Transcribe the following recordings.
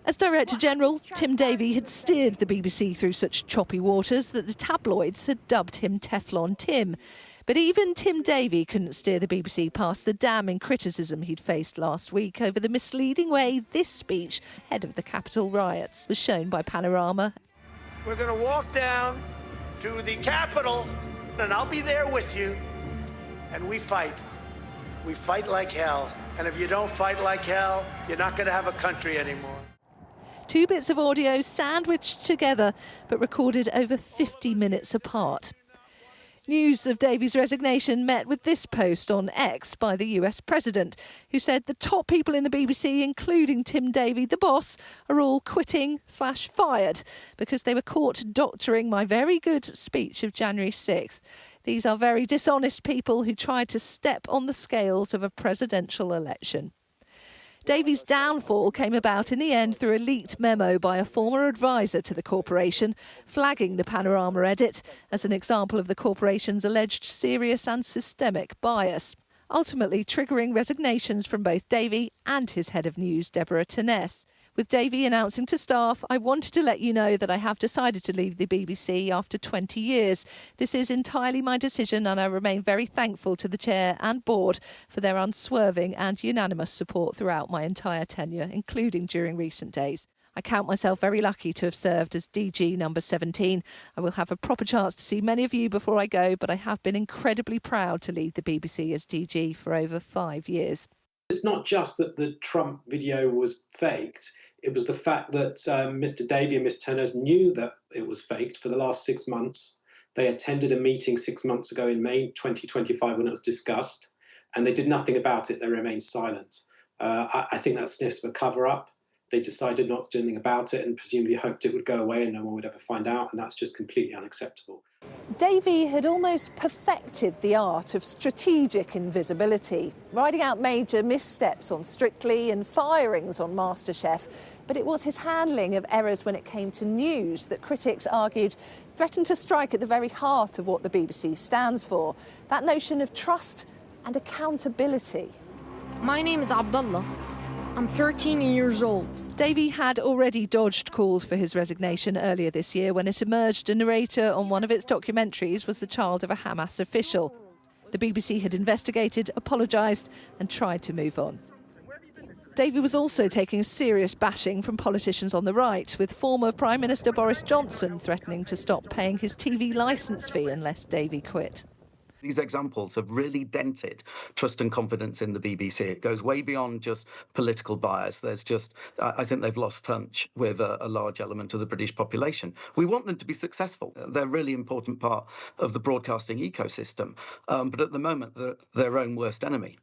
As Director General, Tim Davie had steered the BBC through such choppy waters that the tabloids had dubbed him Teflon Tim. But even Tim Davie couldn't steer the BBC past the damning criticism he'd faced last week over the misleading way this speech, ahead of the Capitol riots, was shown by Panorama. We're going to walk down to the Capitol, and I'll be there with you, and we fight. We fight like hell, and if you don't fight like hell, you're not going to have a country anymore. Two bits of audio sandwiched together, but recorded over 50 minutes apart. News of Davie's resignation met with this post on X by the US President, who said the top people in the BBC, including Tim Davie, the boss, are all quitting/fired because they were caught doctoring my very good speech of January 6th. These are very dishonest people who tried to step on the scales of a presidential election. Davie's downfall came about in the end through a leaked memo by a former advisor to the corporation, flagging the Panorama edit as an example of the corporation's alleged serious and systemic bias, ultimately triggering resignations from both Davie and his head of news, Deborah Turness. With Davie announcing to staff, "I wanted to let you know that I have decided to leave the BBC after 20 years. This is entirely my decision and I remain very thankful to the chair and board for their unswerving and unanimous support throughout my entire tenure, including during recent days. I count myself very lucky to have served as DG number 17. I will have a proper chance to see many of you before I go, but I have been incredibly proud to lead the BBC as DG for over 5 years." It's not just that the Trump video was faked. It was the fact that Mr. Davie and Ms. Turness knew that it was faked for the last 6 months. They attended a meeting 6 months ago in May 2025 when it was discussed, and they did nothing about it. They remained silent. I think that sniffs of a cover-up. They decided not to do anything about it and presumably hoped it would go away and no one would ever find out, and that's just completely unacceptable. Davie had almost perfected the art of strategic invisibility, riding out major missteps on Strictly and firings on MasterChef. But it was his handling of errors when it came to news that critics argued threatened to strike at the very heart of what the BBC stands for, that notion of trust and accountability. My name is Abdullah. I'm 13 years old. Davie had already dodged calls for his resignation earlier this year when it emerged a narrator on one of its documentaries was the child of a Hamas official. The BBC had investigated, apologised and tried to move on. Davie was also taking a serious bashing from politicians on the right, with former Prime Minister Boris Johnson threatening to stop paying his TV licence fee unless Davie quit. These examples have really dented trust and confidence in the BBC. It goes way beyond just political bias. There's just, I think they've lost touch with a large element of the British population. We want them to be successful. They're a really important part of the broadcasting ecosystem. But at the moment, they're their own worst enemy.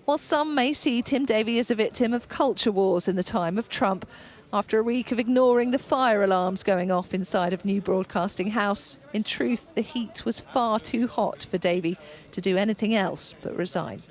While some may see Tim Davie as a victim of culture wars in the time of Trump, after a week of ignoring the fire alarms going off inside of New Broadcasting House, in truth, the heat was far too hot for Davie to do anything else but resign.